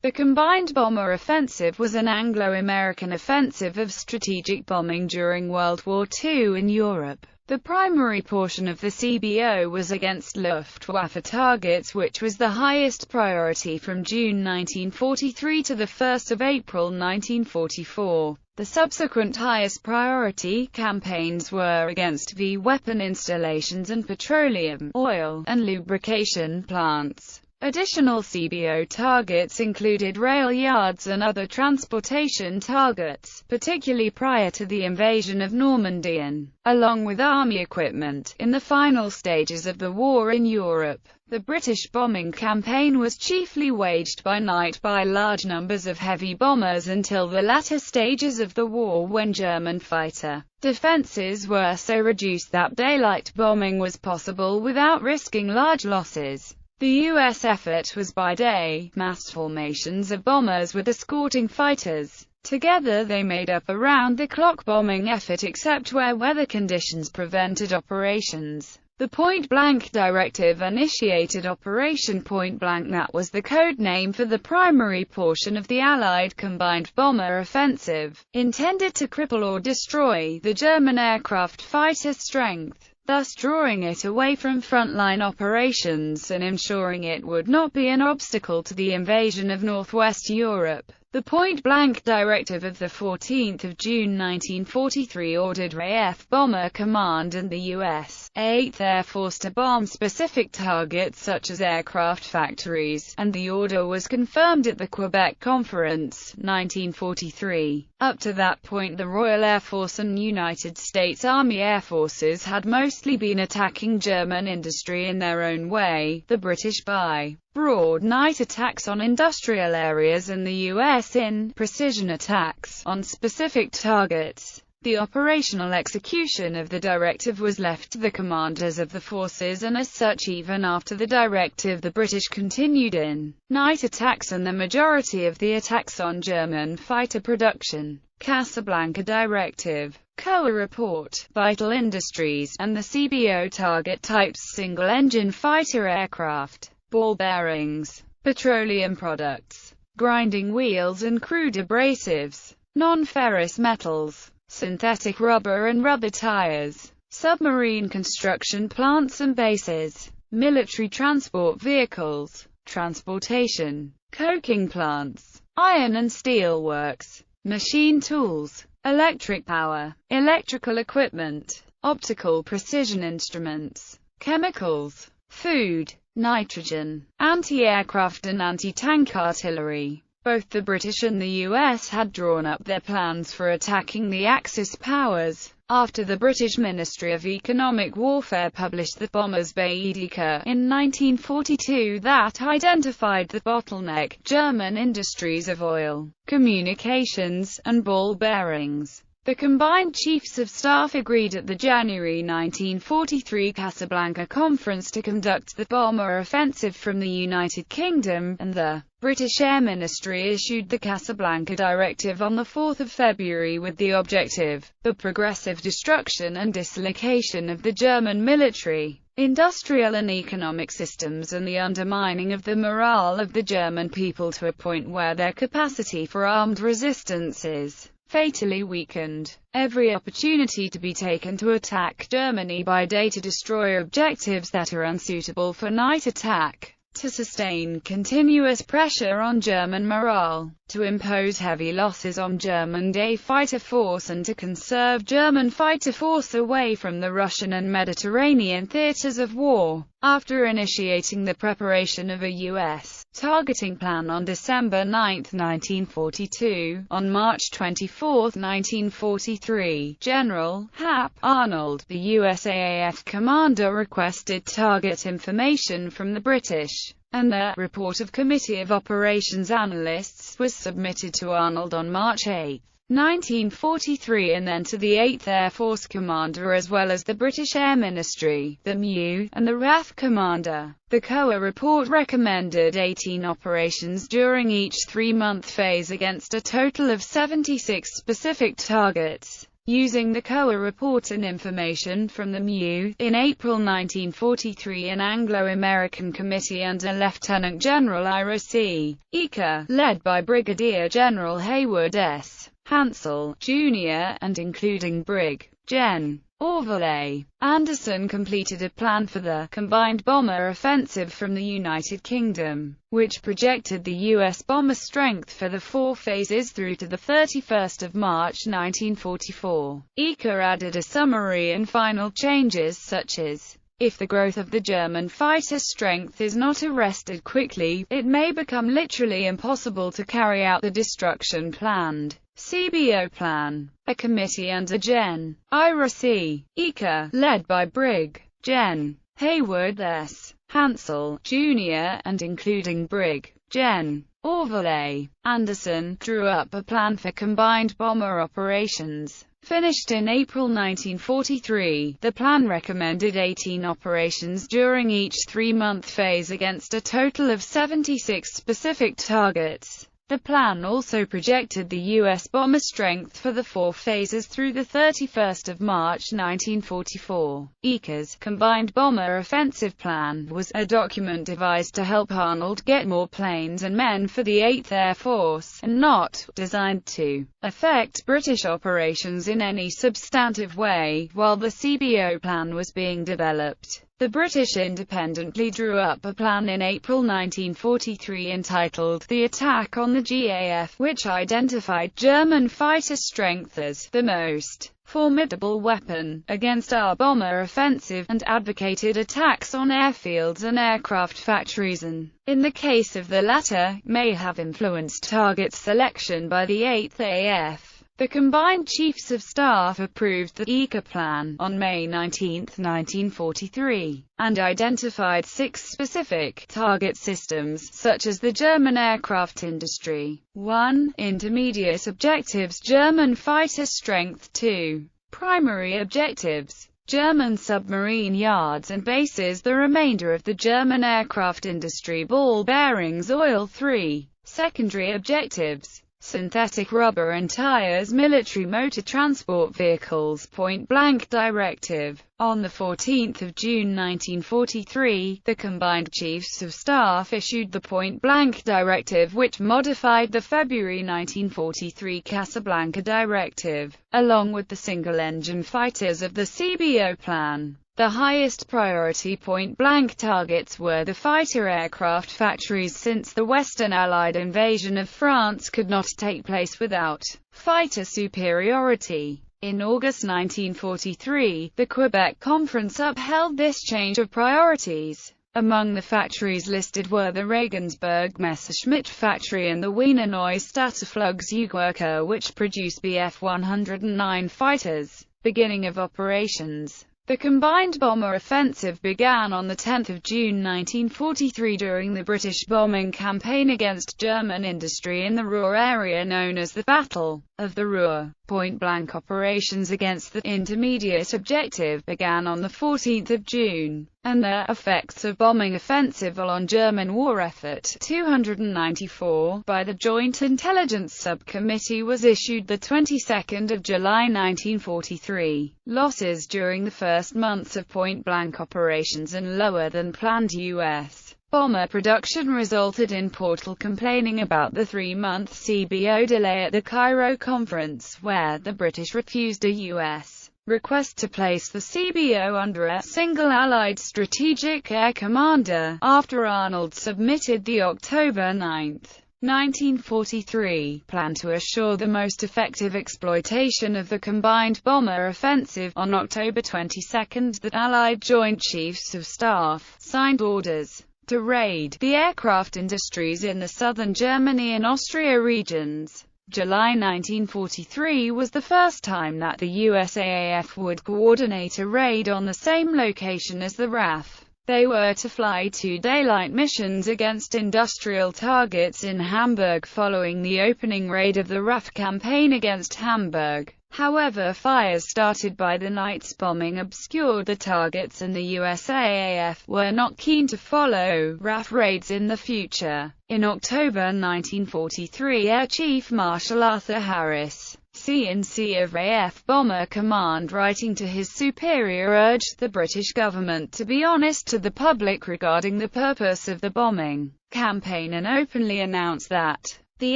The combined bomber offensive was an Anglo-American offensive of strategic bombing during World War II in Europe. The primary portion of the CBO was against Luftwaffe targets, which was the highest priority from June 1943 to 1 April 1944. The subsequent highest priority campaigns were against V-weapon installations and petroleum, oil, and lubrication plants. Additional CBO targets included rail yards and other transportation targets, particularly prior to the invasion of Normandy and, along with army equipment, in the final stages of the war in Europe. The British bombing campaign was chiefly waged by night by large numbers of heavy bombers until the latter stages of the war, when German fighter defences were so reduced that daylight bombing was possible without risking large losses. The U.S. effort was by day, massed formations of bombers with escorting fighters. Together they made up a round-the-clock bombing effort except where weather conditions prevented operations. The Point-Blank Directive initiated Operation Point-Blank. That was the code name for the primary portion of the Allied combined bomber offensive, intended to cripple or destroy the German aircraft fighter strength, thus drawing it away from frontline operations and ensuring it would not be an obstacle to the invasion of Northwest Europe. The Point-Blank Directive of 14 June 1943 ordered RAF Bomber Command and the U.S. 8th Air Force to bomb specific targets such as aircraft factories, and the order was confirmed at the Quebec Conference, 1943. Up to that point the Royal Air Force and United States Army Air Forces had mostly been attacking German industry in their own way, the British by broad night attacks on industrial areas and the U.S. in precision attacks on specific targets. The operational execution of the directive was left to the commanders of the forces, and as such even after the directive the British continued in night attacks and the majority of the attacks on German fighter production. Casablanca Directive, COA Report, Vital Industries, and the CBO target types: single-engine fighter aircraft, ball bearings, petroleum products, grinding wheels and crude abrasives, non-ferrous metals, synthetic rubber and rubber tires, submarine construction plants and bases, military transport vehicles, transportation, coking plants, iron and steel works, machine tools, electric power, electrical equipment, optical precision instruments, chemicals, food, nitrogen, anti-aircraft and anti-tank artillery. Both the British and the US had drawn up their plans for attacking the Axis powers. After the British Ministry of Economic Warfare published the Bombers Baedeker in 1942 that identified the bottleneck, German industries of oil, communications, and ball bearings, the combined chiefs of staff agreed at the January 1943 Casablanca Conference to conduct the bomber offensive from the United Kingdom, and the British Air Ministry issued the Casablanca Directive on 4 February with the objective, the progressive destruction and dislocation of the German military, industrial and economic systems and the undermining of the morale of the German people to a point where their capacity for armed resistance is fatally weakened. Every opportunity to be taken to attack Germany by day to destroy objectives that are unsuitable for night attack, to sustain continuous pressure on German morale, to impose heavy losses on German day fighter force and to conserve German fighter force away from the Russian and Mediterranean theaters of war. After initiating the preparation of a U.S. targeting plan on December 9, 1942, on March 24, 1943, General Hap Arnold, the USAAF commander, requested target information from the British, and the report of Committee of Operations Analysts was submitted to Arnold on March 8, 1943, and then to the 8th Air Force Commander as well as the British Air Ministry, the MU, and the RAF Commander. The COA report recommended 18 operations during each 3-month phase against a total of 76 specific targets. Using the COA report and information from the MU, in April 1943 an Anglo-American committee under Lieutenant General Ira C. Eaker, led by Brigadier General Hayward S. Hansell, Jr., and including Brig. Gen. Orville A. Anderson, completed a plan for the combined bomber offensive from the United Kingdom, which projected the U.S. bomber strength for the 4 phases through to the 31st of March 1944. Eaker added a summary and final changes such as, if the growth of the German fighter strength is not arrested quickly, it may become literally impossible to carry out the destruction planned. CBO plan. A committee under Gen. Ira C. Eaker, led by Brig. Gen. Hayward S. Hansell, Jr., and including Brig. Gen. Orville A. Anderson, drew up a plan for combined bomber operations. Finished in April 1943, the plan recommended 18 operations during each 3-month phase against a total of 76 specific targets. The plan also projected the U.S. bomber strength for the 4 phases through the 31st of March 1944. Eaker's combined bomber offensive plan was a document devised to help Arnold get more planes and men for the 8th Air Force, and not designed to affect British operations in any substantive way. While the CBO plan was being developed, the British independently drew up a plan in April 1943 entitled The Attack on the GAF, which identified German fighter strength as the most formidable weapon against our bomber offensive, and advocated attacks on airfields and aircraft factories, and, in the case of the latter, may have influenced target selection by the 8th AF. The combined Chiefs of Staff approved the Eaker Plan on May 19, 1943, and identified 6 specific target systems, such as the German aircraft industry. 1. Intermediate objectives: German fighter strength. 2. Primary objectives: German submarine yards and bases, the remainder of the German aircraft industry, ball bearings, oil. 3. Secondary objectives: synthetic rubber and tires, military motor transport vehicles. Point-blank directive. On 14 June 1943, the combined Chiefs of Staff issued the point-blank directive, which modified the February 1943 Casablanca Directive, along with the single-engine fighters of the CBO plan. The highest priority point-blank targets were the fighter aircraft factories, since the Western Allied invasion of France could not take place without fighter superiority. In August 1943, the Quebec Conference upheld this change of priorities. Among the factories listed were the Regensburg Messerschmitt factory and the Wiener Neustädter Flugzeugwerke, which produced Bf 109 fighters. Beginning of operations. The combined bomber offensive began on 10 June 1943 during the British bombing campaign against German industry in the Ruhr area known as the Battle of the Ruhr. Point-blank operations against the intermediate objective began on 14 June, and the effects of bombing offensive on German war effort 294 by the Joint Intelligence Subcommittee was issued the 22nd of July 1943. Losses during the first months of point-blank operations and lower than planned U.S. bomber production resulted in Portal complaining about the 3-month CBO delay at the Cairo conference, where the British refused a U.S. request to place the CBO under a single Allied strategic air commander, after Arnold submitted the October 9, 1943, plan to assure the most effective exploitation of the combined bomber offensive. On October 22, the Allied Joint Chiefs of Staff signed orders to raid the aircraft industries in the southern Germany and Austria regions. July 1943 was the first time that the USAAF would coordinate a raid on the same location as the RAF. They were to fly 2 daylight missions against industrial targets in Hamburg following the opening raid of the RAF campaign against Hamburg. However, fires started by the night's bombing obscured the targets, and the USAAF were not keen to follow RAF raids in the future. In October 1943, Air Chief Marshal Arthur Harris C&C of RAF Bomber Command, writing to his superior, urged the British government to be honest to the public regarding the purpose of the bombing campaign and openly announced that the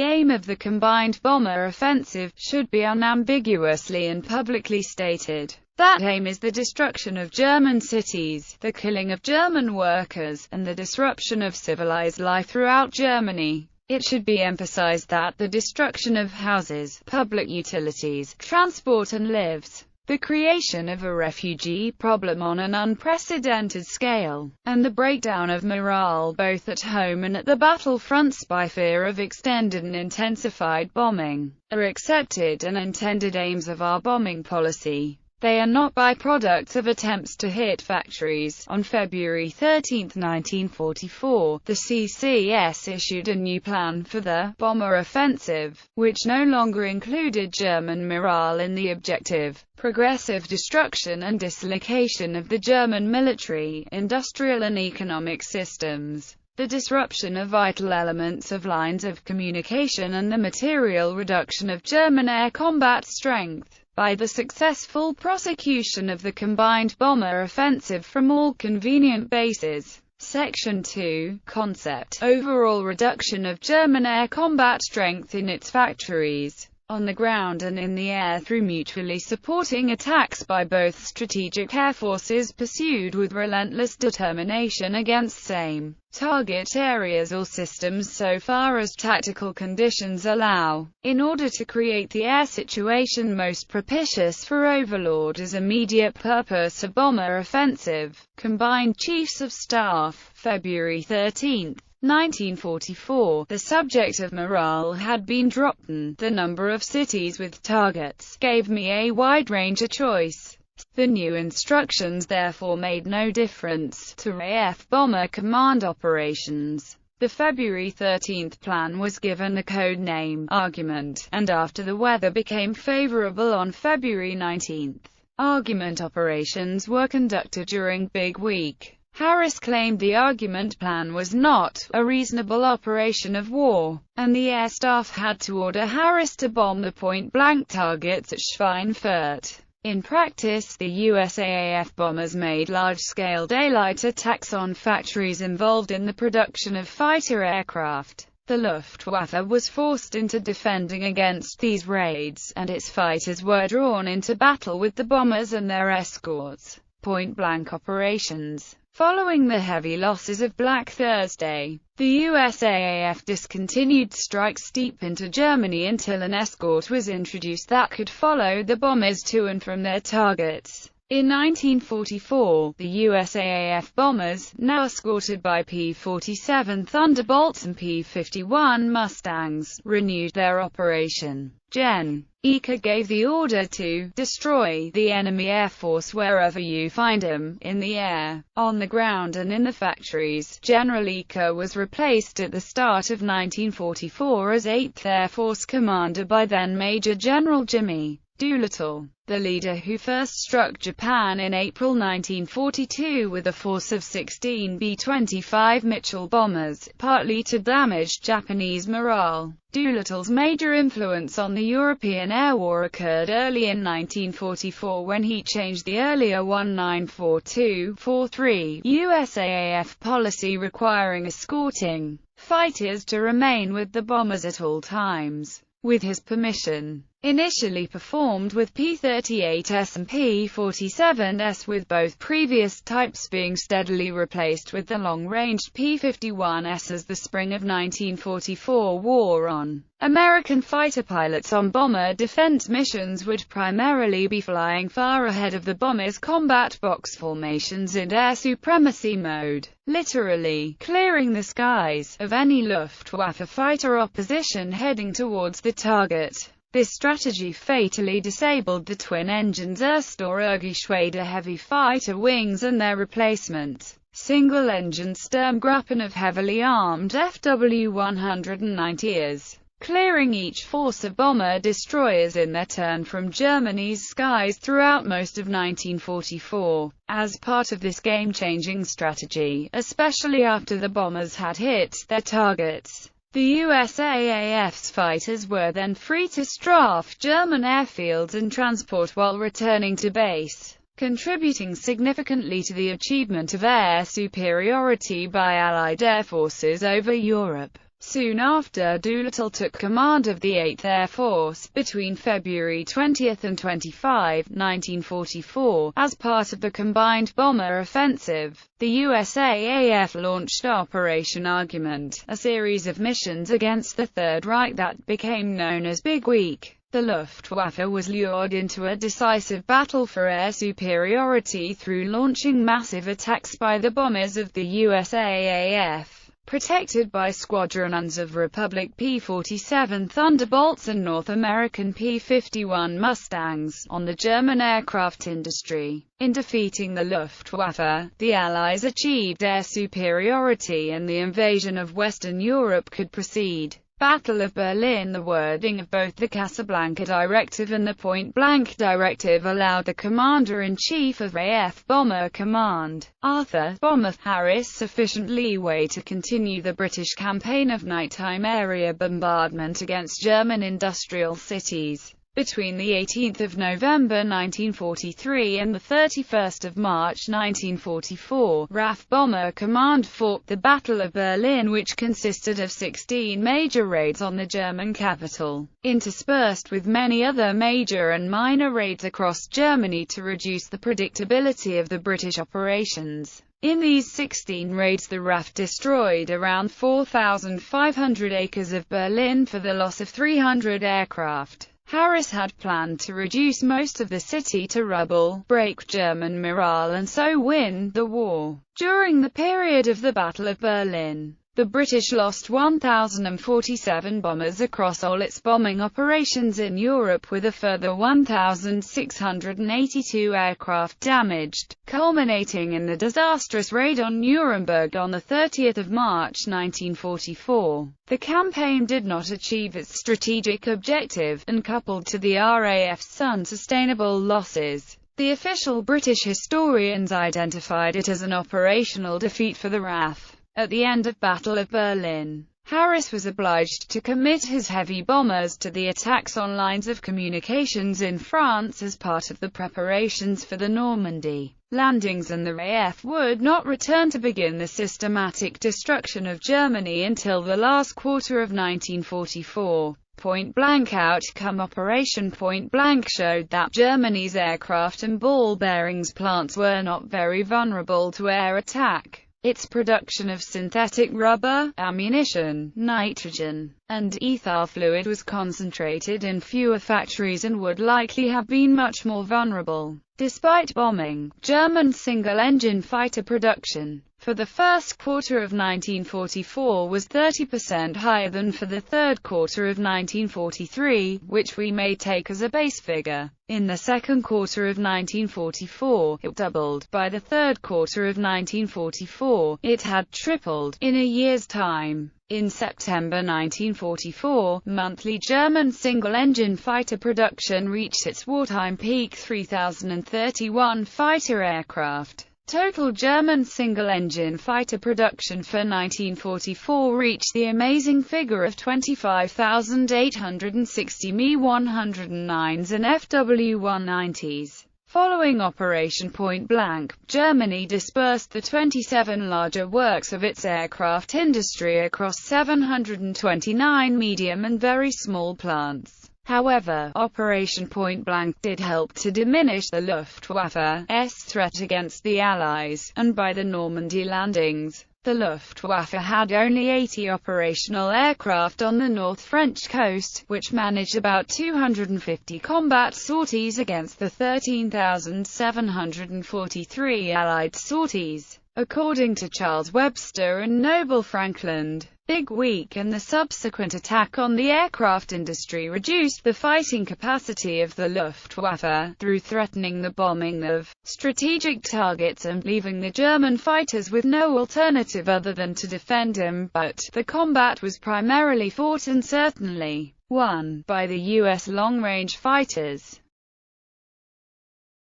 aim of the combined bomber offensive should be unambiguously and publicly stated. That aim is the destruction of German cities, the killing of German workers, and the disruption of civilized life throughout Germany. It should be emphasized that the destruction of houses, public utilities, transport and lives, the creation of a refugee problem on an unprecedented scale, and the breakdown of morale both at home and at the battlefronts by fear of extended and intensified bombing, are accepted and intended aims of our bombing policy. They are not byproducts of attempts to hit factories. On February 13, 1944, the CCS issued a new plan for the bomber offensive, which no longer included German morale in the objective: progressive destruction and dislocation of the German military, industrial and economic systems, the disruption of vital elements of lines of communication, and the material reduction of German air combat strength by the successful prosecution of the combined bomber offensive from all convenient bases. Section 2. Concept: overall reduction of German air combat strength in its factories, on the ground and in the air, through mutually supporting attacks by both strategic air forces pursued with relentless determination against same target areas or systems so far as tactical conditions allow, in order to create the air situation most propitious for Overlord as immediate purpose of bomber offensive. Combined Chiefs of Staff, February 13, 1944. The subject of morale had been dropped and the number of cities with targets gave me a wide range of choice. The new instructions therefore made no difference to RAF Bomber Command operations. The February 13 plan was given the code name Argument, and after the weather became favorable on February 19, Argument operations were conducted during Big Week. Harris claimed the Argument plan was not a reasonable operation of war, and the air staff had to order Harris to bomb the point-blank targets at Schweinfurt. In practice, the USAAF bombers made large-scale daylight attacks on factories involved in the production of fighter aircraft. The Luftwaffe was forced into defending against these raids, and its fighters were drawn into battle with the bombers and their escorts. Point-blank operations. Following the heavy losses of Black Thursday, the USAAF discontinued strikes deep into Germany until an escort was introduced that could follow the bombers to and from their targets. In 1944, the USAAF bombers, now escorted by P-47 Thunderbolts and P-51 Mustangs, renewed their operation. Gen. Eaker gave the order to destroy the enemy air force wherever you find them, in the air, on the ground and in the factories. General Eaker was replaced at the start of 1944 as 8th Air Force commander by then Major General Jimmy Doolittle, the leader who first struck Japan in April 1942 with a force of 16 B-25 Mitchell bombers, partly to damage Japanese morale. Doolittle's major influence on the European air war occurred early in 1944 when he changed the earlier 1942-43 USAAF policy requiring escorting fighters to remain with the bombers at all times, with his permission. Initially performed with P-38s and P-47s, with both previous types being steadily replaced with the long-ranged P-51s as the spring of 1944 wore on. American fighter pilots on bomber defense missions would primarily be flying far ahead of the bombers' combat box formations in air supremacy mode, literally clearing the skies of any Luftwaffe fighter opposition heading towards the target. This strategy fatally disabled the twin-engines Erster-Ergeschwader heavy fighter wings and their replacement, single-engine Sturmgruppen of heavily armed FW-190s, clearing each force of bomber destroyers in their turn from Germany's skies throughout most of 1944. As part of this game-changing strategy, especially after the bombers had hit their targets, The USAAF's fighters were then free to strafe German airfields and transport while returning to base, contributing significantly to the achievement of air superiority by Allied air forces over Europe. Soon after, Doolittle took command of the 8th Air Force, between February 20 and 25, 1944, as part of the combined bomber offensive. The USAAF launched Operation Argument, a series of missions against the Third Reich that became known as Big Week. The Luftwaffe was lured into a decisive battle for air superiority through launching massive attacks by the bombers of the USAAF, protected by squadrons of Republic P-47 Thunderbolts and North American P-51 Mustangs, on the German aircraft industry. In defeating the Luftwaffe, the Allies achieved air superiority and the invasion of Western Europe could proceed. Battle of Berlin. The wording of both the Casablanca Directive and the Point-Blank Directive allowed the Commander-in-Chief of RAF Bomber Command, Arthur Bomber Harris, sufficient leeway to continue the British campaign of nighttime area bombardment against German industrial cities. Between the 18th of November 1943 and the 31st of March 1944, RAF Bomber Command fought the Battle of Berlin, which consisted of 16 major raids on the German capital, interspersed with many other major and minor raids across Germany to reduce the predictability of the British operations. In these 16 raids, the RAF destroyed around 4,500 acres of Berlin for the loss of 300 aircraft. Harris had planned to reduce most of the city to rubble, break German morale and so win the war. During the period of the Battle of Berlin, the British lost 1,047 bombers across all its bombing operations in Europe, with a further 1,682 aircraft damaged, culminating in the disastrous raid on Nuremberg on 30 March 1944. The campaign did not achieve its strategic objective, and coupled to the RAF's unsustainable losses, the official British historians identified it as an operational defeat for the RAF. At the end of Battle of Berlin, Harris was obliged to commit his heavy bombers to the attacks on lines of communications in France as part of the preparations for the Normandy landings, and the RAF would not return to begin the systematic destruction of Germany until the last quarter of 1944. Point-blank outcome. Operation Point-Blank showed that Germany's aircraft and ball bearings plants were not very vulnerable to air attack. Its production of synthetic rubber, ammunition, nitrogen, and ether fluid was concentrated in fewer factories and would likely have been much more vulnerable. Despite bombing, German single-engine fighter production for the first quarter of 1944 was 30% higher than for the third quarter of 1943, which we may take as a base figure. In the second quarter of 1944, it doubled. By the third quarter of 1944, it had tripled. In a year's time, in September 1944, monthly German single-engine fighter production reached its wartime peak, 3,031 fighter aircraft. Total German single-engine fighter production for 1944 reached the amazing figure of 25,860 Me-109s and FW-190s. Following Operation Point Blank, Germany dispersed the 27 larger works of its aircraft industry across 729 medium and very small plants. However, Operation Point Blank did help to diminish the Luftwaffe's threat against the Allies, and by the Normandy landings, the Luftwaffe had only 80 operational aircraft on the North French coast, which managed about 250 combat sorties against the 13,743 Allied sorties. According to Charles Webster and Noble Frankland, Big Week and the subsequent attack on the aircraft industry reduced the fighting capacity of the Luftwaffe, through threatening the bombing of strategic targets and leaving the German fighters with no alternative other than to defend them, but the combat was primarily fought and certainly won by the U.S. long-range fighters.